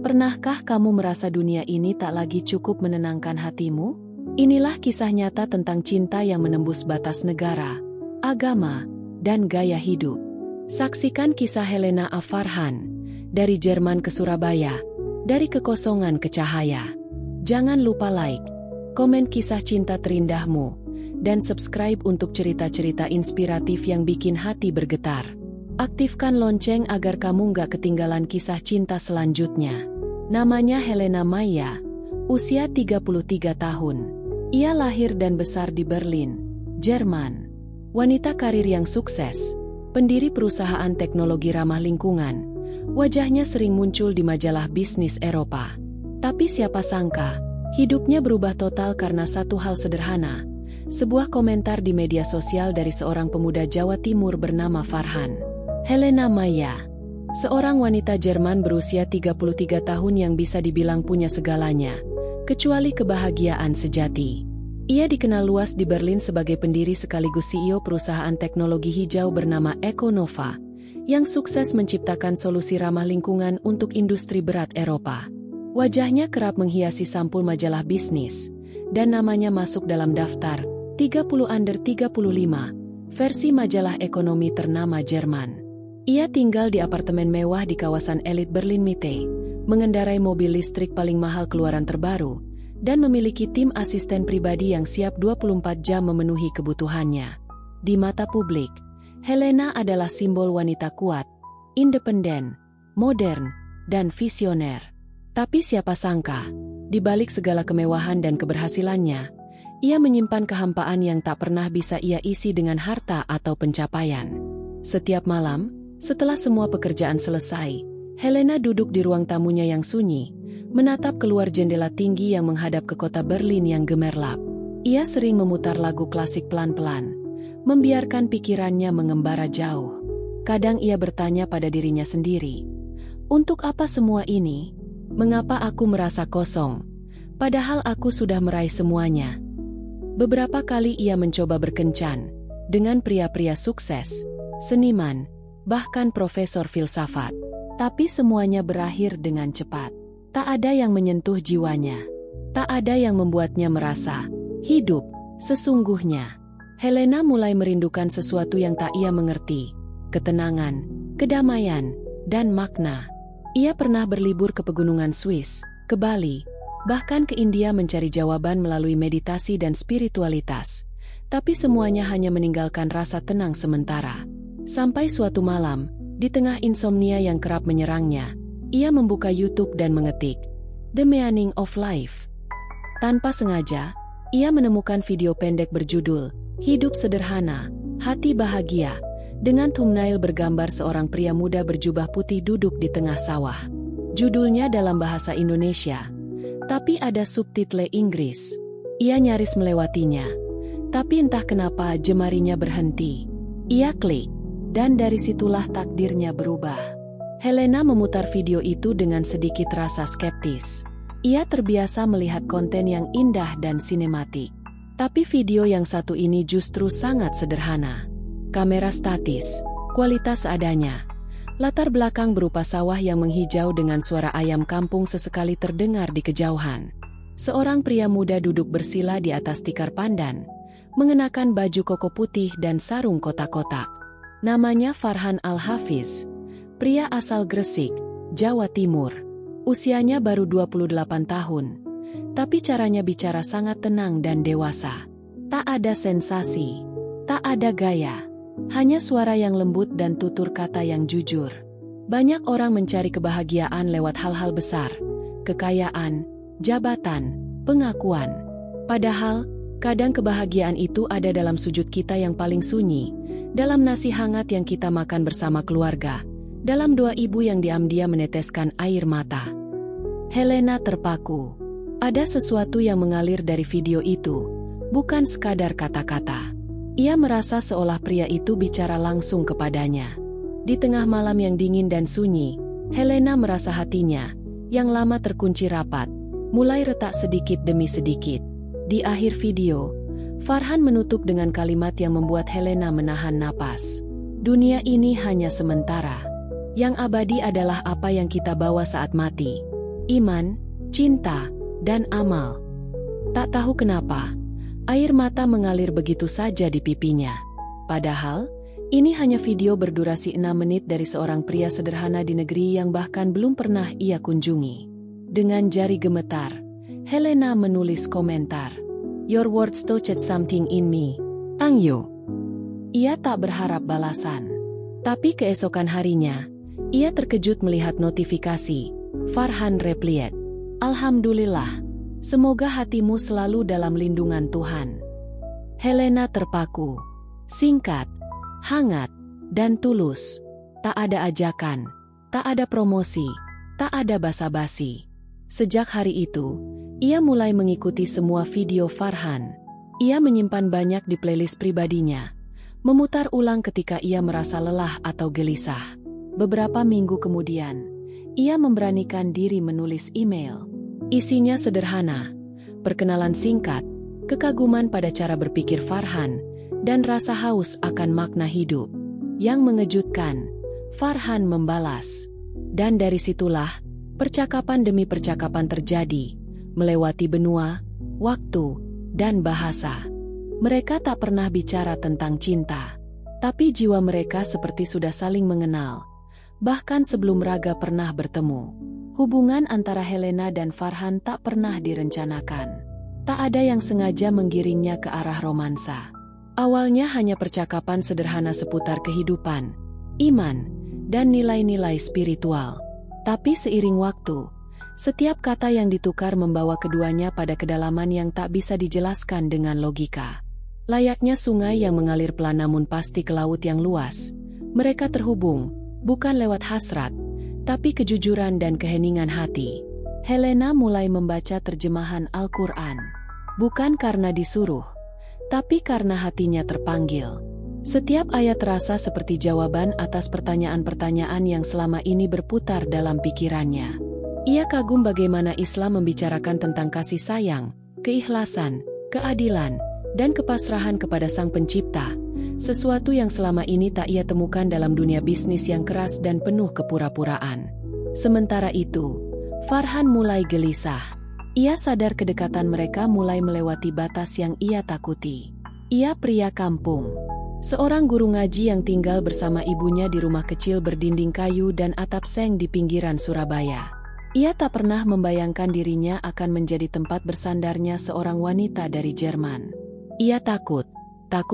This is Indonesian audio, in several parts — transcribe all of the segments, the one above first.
Pernahkah kamu merasa dunia ini tak lagi cukup menenangkan hatimu? Inilah kisah nyata tentang cinta yang menembus batas negara, agama, dan gaya hidup. Saksikan kisah Helena A. Farhan, dari Jerman ke Surabaya, dari kekosongan ke cahaya. Jangan lupa like, komen kisah cinta terindahmu, dan subscribe untuk cerita-cerita inspiratif yang bikin hati bergetar. Aktifkan lonceng agar kamu nggak ketinggalan kisah cinta selanjutnya. Namanya Helena Maya, usia 33 tahun. Ia lahir dan besar di Berlin, Jerman. Wanita karir yang sukses, pendiri perusahaan teknologi ramah lingkungan. Wajahnya sering muncul di majalah bisnis Eropa. Tapi siapa sangka, hidupnya berubah total karena satu hal sederhana. Sebuah komentar di media sosial dari seorang pemuda Jawa Timur bernama Farhan. Helena Maya, seorang wanita Jerman berusia 33 tahun yang bisa dibilang punya segalanya, kecuali kebahagiaan sejati. Ia dikenal luas di Berlin sebagai pendiri sekaligus CEO perusahaan teknologi hijau bernama EcoNova, yang sukses menciptakan solusi ramah lingkungan untuk industri berat Eropa. Wajahnya kerap menghiasi sampul majalah bisnis, dan namanya masuk dalam daftar 30 under 35, versi majalah ekonomi ternama Jerman. Ia tinggal di apartemen mewah di kawasan elit Berlin Mitte, mengendarai mobil listrik paling mahal keluaran terbaru, dan memiliki tim asisten pribadi yang siap 24 jam memenuhi kebutuhannya. Di mata publik, Helena adalah simbol wanita kuat, independen, modern, dan visioner. Tapi siapa sangka, di balik segala kemewahan dan keberhasilannya, ia menyimpan kehampaan yang tak pernah bisa ia isi dengan harta atau pencapaian. Setiap malam, setelah semua pekerjaan selesai, Helena duduk di ruang tamunya yang sunyi, menatap keluar jendela tinggi yang menghadap ke kota Berlin yang gemerlap. Ia sering memutar lagu klasik pelan-pelan, membiarkan pikirannya mengembara jauh. Kadang ia bertanya pada dirinya sendiri, untuk apa semua ini? Mengapa aku merasa kosong? Padahal aku sudah meraih semuanya. Beberapa kali ia mencoba berkencan dengan pria-pria sukses, seniman, bahkan profesor filsafat. Tapi semuanya berakhir dengan cepat. Tak ada yang menyentuh jiwanya. Tak ada yang membuatnya merasa hidup sesungguhnya. Helena mulai merindukan sesuatu yang tak ia mengerti. Ketenangan, kedamaian, dan makna. Ia pernah berlibur ke pegunungan Swiss, ke Bali, bahkan ke India mencari jawaban melalui meditasi dan spiritualitas. Tapi semuanya hanya meninggalkan rasa tenang sementara. Sampai suatu malam, di tengah insomnia yang kerap menyerangnya, ia membuka YouTube dan mengetik, The Meaning of Life. Tanpa sengaja, ia menemukan video pendek berjudul, Hidup Sederhana, Hati Bahagia, dengan thumbnail bergambar seorang pria muda berjubah putih duduk di tengah sawah. Judulnya dalam bahasa Indonesia, tapi ada subtitle Inggris. Ia nyaris melewatinya, tapi entah kenapa jemarinya berhenti. Ia klik. Dan dari situlah takdirnya berubah. Helena memutar video itu dengan sedikit rasa skeptis. Ia terbiasa melihat konten yang indah dan sinematik. Tapi video yang satu ini justru sangat sederhana. Kamera statis, kualitas seadanya. Latar belakang berupa sawah yang menghijau dengan suara ayam kampung sesekali terdengar di kejauhan. Seorang pria muda duduk bersila di atas tikar pandan, mengenakan baju koko putih dan sarung kotak-kotak. Namanya Farhan Al-Hafiz, pria asal Gresik, Jawa Timur. Usianya baru 28 tahun, tapi caranya bicara sangat tenang dan dewasa. Tak ada sensasi, tak ada gaya, hanya suara yang lembut dan tutur kata yang jujur. Banyak orang mencari kebahagiaan lewat hal-hal besar, kekayaan, jabatan, pengakuan. Padahal, kadang kebahagiaan itu ada dalam sujud kita yang paling sunyi, dalam nasi hangat yang kita makan bersama keluarga, dalam doa ibu yang diam-diam meneteskan air mata. Helena terpaku. Ada sesuatu yang mengalir dari video itu, bukan sekadar kata-kata. Ia merasa seolah pria itu bicara langsung kepadanya. Di tengah malam yang dingin dan sunyi, Helena merasa hatinya, yang lama terkunci rapat, mulai retak sedikit demi sedikit. Di akhir video, Farhan menutup dengan kalimat yang membuat Helena menahan napas. Dunia ini hanya sementara. Yang abadi adalah apa yang kita bawa saat mati. iman, cinta, dan amal. Tak tahu kenapa, air mata mengalir begitu saja di pipinya. Padahal, ini hanya video berdurasi 6 menit dari seorang pria sederhana di negeri yang bahkan belum pernah ia kunjungi. Dengan jari gemetar, Helena menulis komentar. "Your words touched something in me. Thank you." Ia tak berharap balasan. Tapi keesokan harinya, ia terkejut melihat notifikasi. Farhan replied, "Alhamdulillah. Semoga hatimu selalu dalam lindungan Tuhan." Helena terpaku. Singkat, hangat, dan tulus. Tak ada ajakan, tak ada promosi, tak ada basa-basi. Sejak hari itu, ia mulai mengikuti semua video Farhan. Ia menyimpan banyak di playlist pribadinya, memutar ulang ketika ia merasa lelah atau gelisah. Beberapa minggu kemudian, ia memberanikan diri menulis email. Isinya sederhana, perkenalan singkat, kekaguman pada cara berpikir Farhan, dan rasa haus akan makna hidup. Yang mengejutkan, Farhan membalas. Dan dari situlah, percakapan demi percakapan terjadi, melewati benua, waktu, dan bahasa. Mereka tak pernah bicara tentang cinta, tapi jiwa mereka seperti sudah saling mengenal, bahkan sebelum raga pernah bertemu. Hubungan antara Helena dan Farhan tak pernah direncanakan. Tak ada yang sengaja menggiringnya ke arah romansa. Awalnya hanya percakapan sederhana seputar kehidupan, iman, dan nilai-nilai spiritual. Tapi seiring waktu, setiap kata yang ditukar membawa keduanya pada kedalaman yang tak bisa dijelaskan dengan logika. Layaknya sungai yang mengalir pelan namun pasti ke laut yang luas, mereka terhubung, bukan lewat hasrat, tapi kejujuran dan keheningan hati. Helena mulai membaca terjemahan Al-Quran. Bukan karena disuruh, tapi karena hatinya terpanggil. Setiap ayat terasa seperti jawaban atas pertanyaan-pertanyaan yang selama ini berputar dalam pikirannya. Ia kagum bagaimana Islam membicarakan tentang kasih sayang, keikhlasan, keadilan, dan kepasrahan kepada Sang Pencipta, sesuatu yang selama ini tak ia temukan dalam dunia bisnis yang keras dan penuh kepura-puraan. Sementara itu, Farhan mulai gelisah. Ia sadar kedekatan mereka mulai melewati batas yang ia takuti. Ia pria kampung, seorang guru ngaji yang tinggal bersama ibunya di rumah kecil berdinding kayu dan atap seng di pinggiran Surabaya. Ia tak pernah membayangkan dirinya akan menjadi tempat bersandarnya seorang wanita dari Jerman. Ia takut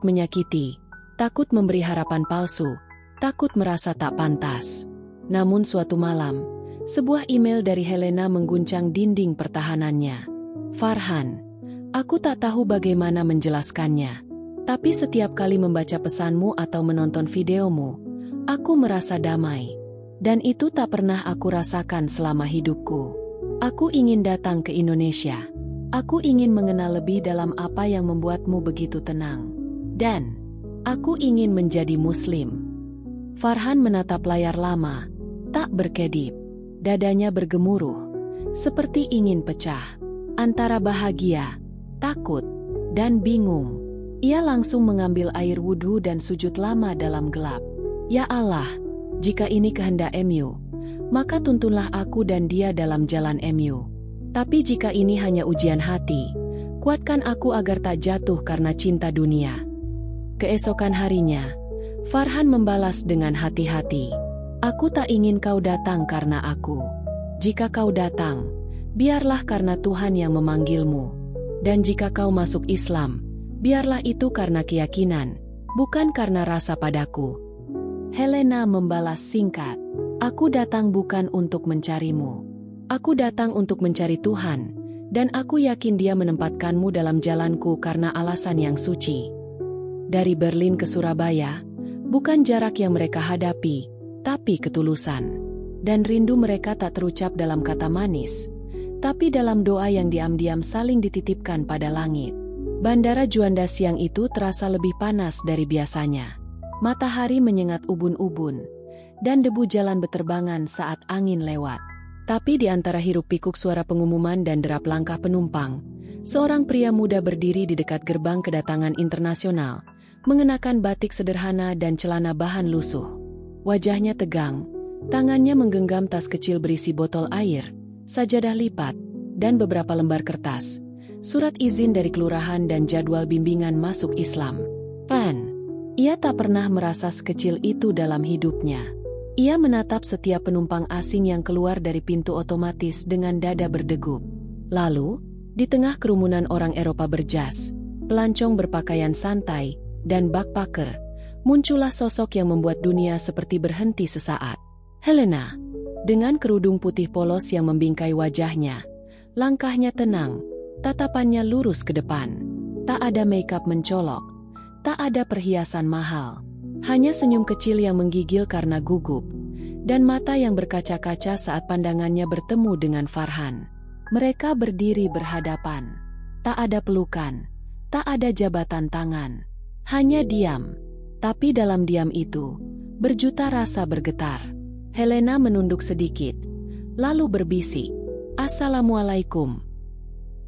menyakiti, takut memberi harapan palsu, takut merasa tak pantas. Namun suatu malam, sebuah email dari Helena mengguncang dinding pertahanannya. "Farhan, aku tak tahu bagaimana menjelaskannya. Tapi setiap kali membaca pesanmu atau menonton videomu, aku merasa damai. Dan itu tak pernah aku rasakan selama hidupku. Aku ingin datang ke Indonesia. Aku ingin mengenal lebih dalam apa yang membuatmu begitu tenang. Dan aku ingin menjadi Muslim." Farhan menatap layar lama, tak berkedip. Dadanya bergemuruh, seperti ingin pecah. Antara bahagia, takut, dan bingung. Ia langsung mengambil air wudhu dan sujud lama dalam gelap. "Ya Allah, jika ini kehendak MU, maka tuntunlah aku dan dia dalam jalan MU. Tapi jika ini hanya ujian hati, kuatkan aku agar tak jatuh karena cinta dunia." Keesokan harinya, Farhan membalas dengan hati-hati, "Aku tak ingin kau datang karena aku. Jika kau datang, biarlah karena Tuhan yang memanggilmu. Dan jika kau masuk Islam, biarlah itu karena keyakinan, bukan karena rasa padaku." Helena membalas singkat, "Aku datang bukan untuk mencarimu. Aku datang untuk mencari Tuhan, dan aku yakin Dia menempatkanmu dalam jalanku karena alasan yang suci." Dari Berlin ke Surabaya, bukan jarak yang mereka hadapi, tapi ketulusan. Dan rindu mereka tak terucap dalam kata manis, tapi dalam doa yang diam-diam saling dititipkan pada langit. Bandara Juanda siang itu terasa lebih panas dari biasanya. Matahari menyengat ubun-ubun, dan debu jalan beterbangan saat angin lewat. Tapi di antara hiruk-pikuk suara pengumuman dan derap langkah penumpang, seorang pria muda berdiri di dekat gerbang kedatangan internasional, mengenakan batik sederhana dan celana bahan lusuh. Wajahnya tegang, tangannya menggenggam tas kecil berisi botol air, sajadah lipat, dan beberapa lembar kertas, surat izin dari kelurahan dan jadwal bimbingan masuk Islam. Ia tak pernah merasa sekecil itu dalam hidupnya. Ia menatap setiap penumpang asing yang keluar dari pintu otomatis dengan dada berdegup. Lalu, di tengah kerumunan orang Eropa berjas, pelancong berpakaian santai, dan backpacker, muncullah sosok yang membuat dunia seperti berhenti sesaat. Helena, dengan kerudung putih polos yang membingkai wajahnya, langkahnya tenang, tatapannya lurus ke depan. Tak ada makeup mencolok, tak ada perhiasan mahal. Hanya senyum kecil yang menggigil karena gugup, dan mata yang berkaca-kaca saat pandangannya bertemu dengan Farhan. Mereka berdiri berhadapan. Tak ada pelukan, tak ada jabatan tangan. Hanya diam. Tapi dalam diam itu, berjuta rasa bergetar. Helena menunduk sedikit, lalu berbisik, "Assalamualaikum."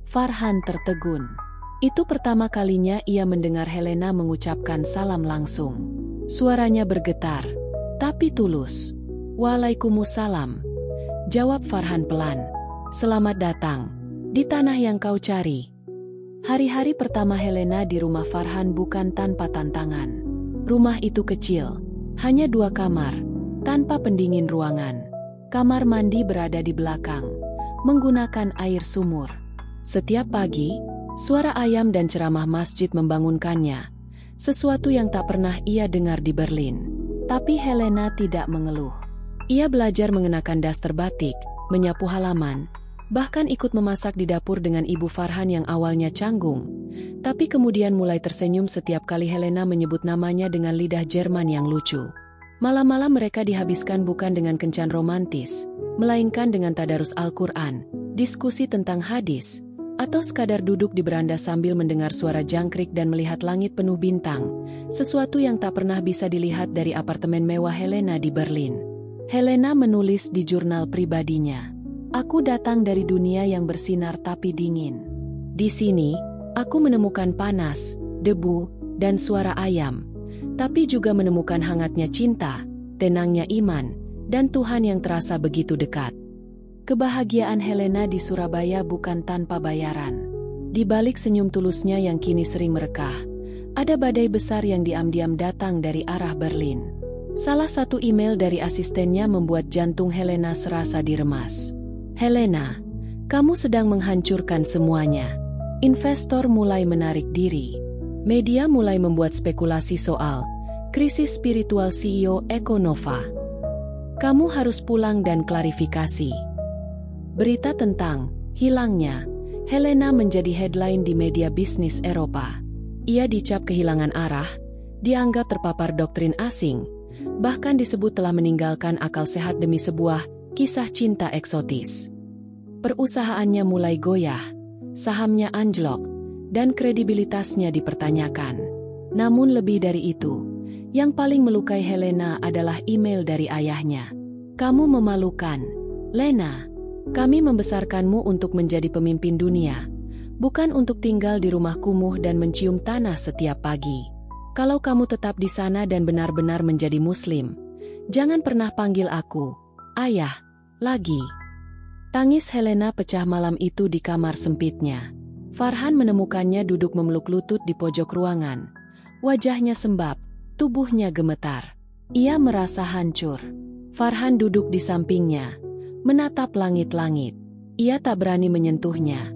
Farhan tertegun. Itu pertama kalinya ia mendengar Helena mengucapkan salam langsung. Suaranya bergetar, tapi tulus. "Waalaikumsalam," jawab Farhan pelan. "Selamat datang di tanah yang kau cari." Hari-hari pertama Helena di rumah Farhan bukan tanpa tantangan. Rumah itu kecil, hanya 2 kamar, tanpa pendingin ruangan. Kamar mandi berada di belakang, menggunakan air sumur. Setiap pagi, suara ayam dan ceramah masjid membangunkannya. Sesuatu yang tak pernah ia dengar di Berlin. Tapi Helena tidak mengeluh. Ia belajar mengenakan daster batik, menyapu halaman, bahkan ikut memasak di dapur dengan ibu Farhan yang awalnya canggung. Tapi kemudian mulai tersenyum setiap kali Helena menyebut namanya dengan lidah Jerman yang lucu. Malam-malam mereka dihabiskan bukan dengan kencan romantis, melainkan dengan tadarus Al-Quran, diskusi tentang hadis, atau sekadar duduk di beranda sambil mendengar suara jangkrik dan melihat langit penuh bintang, sesuatu yang tak pernah bisa dilihat dari apartemen mewah Helena di Berlin. Helena menulis di jurnal pribadinya, "Aku datang dari dunia yang bersinar tapi dingin. Di sini, aku menemukan panas, debu, dan suara ayam, tapi juga menemukan hangatnya cinta, tenangnya iman, dan Tuhan yang terasa begitu dekat." Kebahagiaan Helena di Surabaya bukan tanpa bayaran. Di balik senyum tulusnya yang kini sering merekah, ada badai besar yang diam-diam datang dari arah Berlin. Salah satu email dari asistennya membuat jantung Helena serasa diremas. "Helena, kamu sedang menghancurkan semuanya." Investor mulai menarik diri. Media mulai membuat spekulasi soal krisis spiritual CEO Econova. "Kamu harus pulang dan klarifikasi." Berita tentang hilangnya Helena menjadi headline di media bisnis Eropa. Ia dicap kehilangan arah, dianggap terpapar doktrin asing, bahkan disebut telah meninggalkan akal sehat demi sebuah kisah cinta eksotis. Perusahaannya mulai goyah, sahamnya anjlok, dan kredibilitasnya dipertanyakan. Namun lebih dari itu, yang paling melukai Helena adalah email dari ayahnya. "Kamu memalukan, Lena. Kami membesarkanmu untuk menjadi pemimpin dunia, bukan untuk tinggal di rumah kumuh dan mencium tanah setiap pagi. Kalau kamu tetap di sana dan benar-benar menjadi muslim, jangan pernah panggil aku, ayah, lagi." Tangis Helena pecah malam itu di kamar sempitnya. Farhan menemukannya duduk memeluk lutut di pojok ruangan. Wajahnya sembab, tubuhnya gemetar. Ia merasa hancur. Farhan duduk di sampingnya, menatap langit-langit. Ia tak berani menyentuhnya,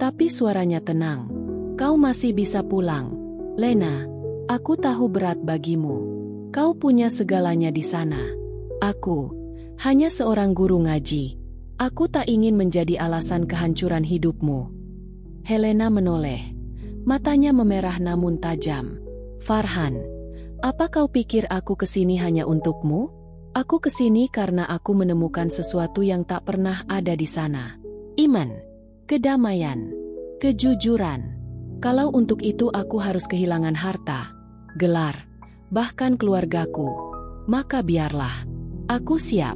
tapi suaranya tenang. "Kau masih bisa pulang, Lena. Aku tahu berat bagimu. Kau punya segalanya di sana. Aku hanya seorang guru ngaji. Aku tak ingin menjadi alasan kehancuran hidupmu." Helena menoleh. Matanya memerah namun tajam. "Farhan, apa kau pikir aku kesini hanya untukmu? Aku kesini karena aku menemukan sesuatu yang tak pernah ada di sana. Iman, kedamaian, kejujuran. Kalau untuk itu aku harus kehilangan harta, gelar, bahkan keluargaku, maka biarlah. Aku siap."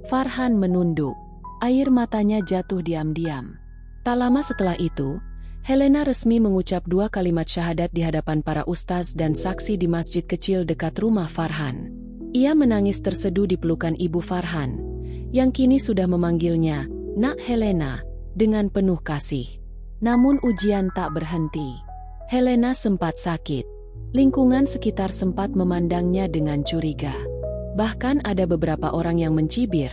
Farhan menunduk. Air matanya jatuh diam-diam. Tak lama setelah itu, Helena resmi mengucap 2 kalimat syahadat di hadapan para ustaz dan saksi di masjid kecil dekat rumah Farhan. Ia menangis terseduh di pelukan ibu Farhan, yang kini sudah memanggilnya "Nak Helena," dengan penuh kasih. Namun ujian tak berhenti. Helena sempat sakit. Lingkungan sekitar sempat memandangnya dengan curiga. Bahkan ada beberapa orang yang mencibir,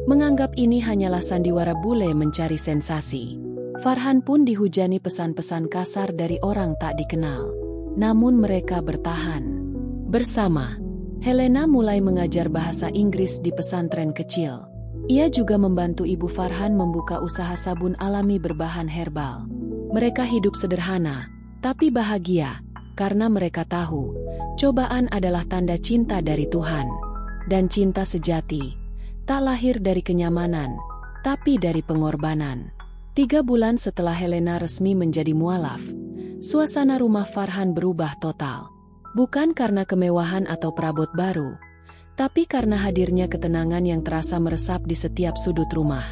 menganggap ini hanyalah sandiwara bule mencari sensasi. Farhan pun dihujani pesan-pesan kasar dari orang tak dikenal. Namun mereka bertahan. Bersama, Helena mulai mengajar bahasa Inggris di pesantren kecil. Ia juga membantu ibu Farhan membuka usaha sabun alami berbahan herbal. Mereka hidup sederhana, tapi bahagia, karena mereka tahu, cobaan adalah tanda cinta dari Tuhan. Dan cinta sejati, tak lahir dari kenyamanan, tapi dari pengorbanan. 3 bulan setelah Helena resmi menjadi mualaf, suasana rumah Farhan berubah total. Bukan karena kemewahan atau perabot baru, tapi karena hadirnya ketenangan yang terasa meresap di setiap sudut rumah.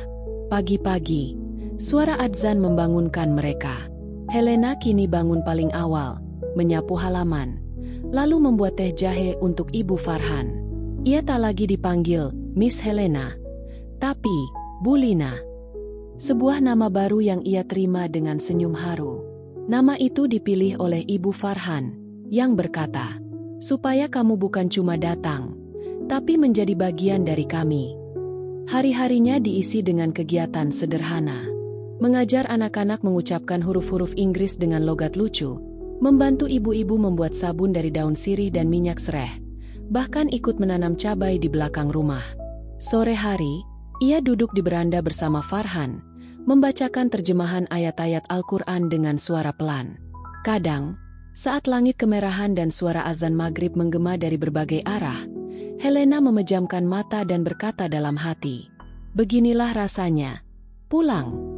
Pagi-pagi, suara adzan membangunkan mereka. Helena kini bangun paling awal, menyapu halaman, lalu membuat teh jahe untuk ibu Farhan. Ia tak lagi dipanggil Miss Helena, tapi Bu Lina. Sebuah nama baru yang ia terima dengan senyum haru. Nama itu dipilih oleh ibu Farhan, yang berkata, "Supaya kamu bukan cuma datang, tapi menjadi bagian dari kami." Hari-harinya diisi dengan kegiatan sederhana. Mengajar anak-anak mengucapkan huruf-huruf Inggris dengan logat lucu, membantu ibu-ibu membuat sabun dari daun sirih dan minyak sereh, bahkan ikut menanam cabai di belakang rumah. Sore hari, ia duduk di beranda bersama Farhan, membacakan terjemahan ayat-ayat Al-Quran dengan suara pelan. Kadang, saat langit kemerahan dan suara azan maghrib menggema dari berbagai arah, Helena memejamkan mata dan berkata dalam hati, "Beginilah rasanya pulang."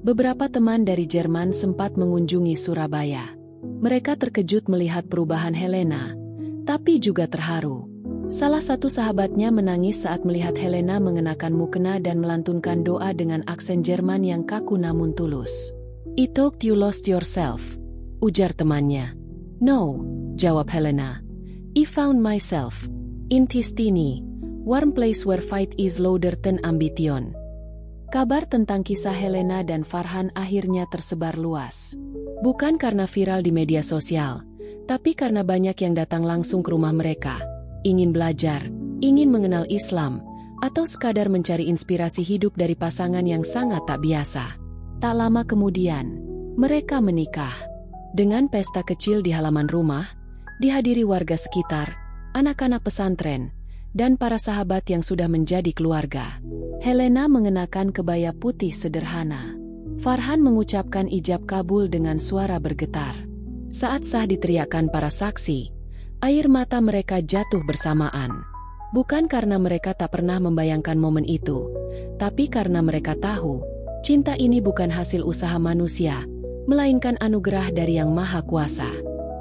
Beberapa teman dari Jerman sempat mengunjungi Surabaya. Mereka terkejut melihat perubahan Helena, tapi juga terharu. Salah satu sahabatnya menangis saat melihat Helena mengenakan mukena dan melantunkan doa dengan aksen Jerman yang kaku namun tulus. "I thought you lost yourself," ujar temannya. "No," jawab Helena. "I found myself in this tiny, warm place where fight is louder than ambition." Kabar tentang kisah Helena dan Farhan akhirnya tersebar luas. Bukan karena viral di media sosial, tapi karena banyak yang datang langsung ke rumah mereka, ingin belajar, ingin mengenal Islam, atau sekadar mencari inspirasi hidup dari pasangan yang sangat tak biasa. Tak lama kemudian, mereka menikah. Dengan pesta kecil di halaman rumah, dihadiri warga sekitar, anak-anak pesantren, dan para sahabat yang sudah menjadi keluarga. Helena mengenakan kebaya putih sederhana. Farhan mengucapkan ijab kabul dengan suara bergetar. Saat sah diteriakkan para saksi, air mata mereka jatuh bersamaan. Bukan karena mereka tak pernah membayangkan momen itu, tapi karena mereka tahu, cinta ini bukan hasil usaha manusia, melainkan anugerah dari Yang Maha Kuasa.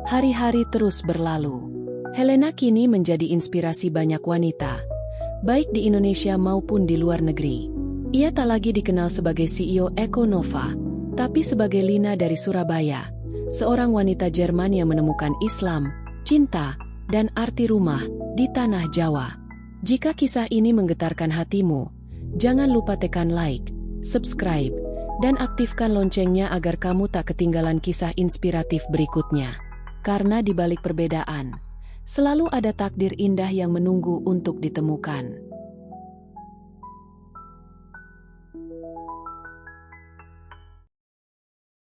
Hari-hari terus berlalu. Helena kini menjadi inspirasi banyak wanita, baik di Indonesia maupun di luar negeri. Ia tak lagi dikenal sebagai CEO Econova, tapi sebagai Lina dari Surabaya, seorang wanita Jerman yang menemukan Islam, cinta, dan arti rumah di tanah Jawa. Jika kisah ini menggetarkan hatimu, jangan lupa tekan like, subscribe, dan aktifkan loncengnya agar kamu tak ketinggalan kisah inspiratif berikutnya. Karena di balik perbedaan, selalu ada takdir indah yang menunggu untuk ditemukan.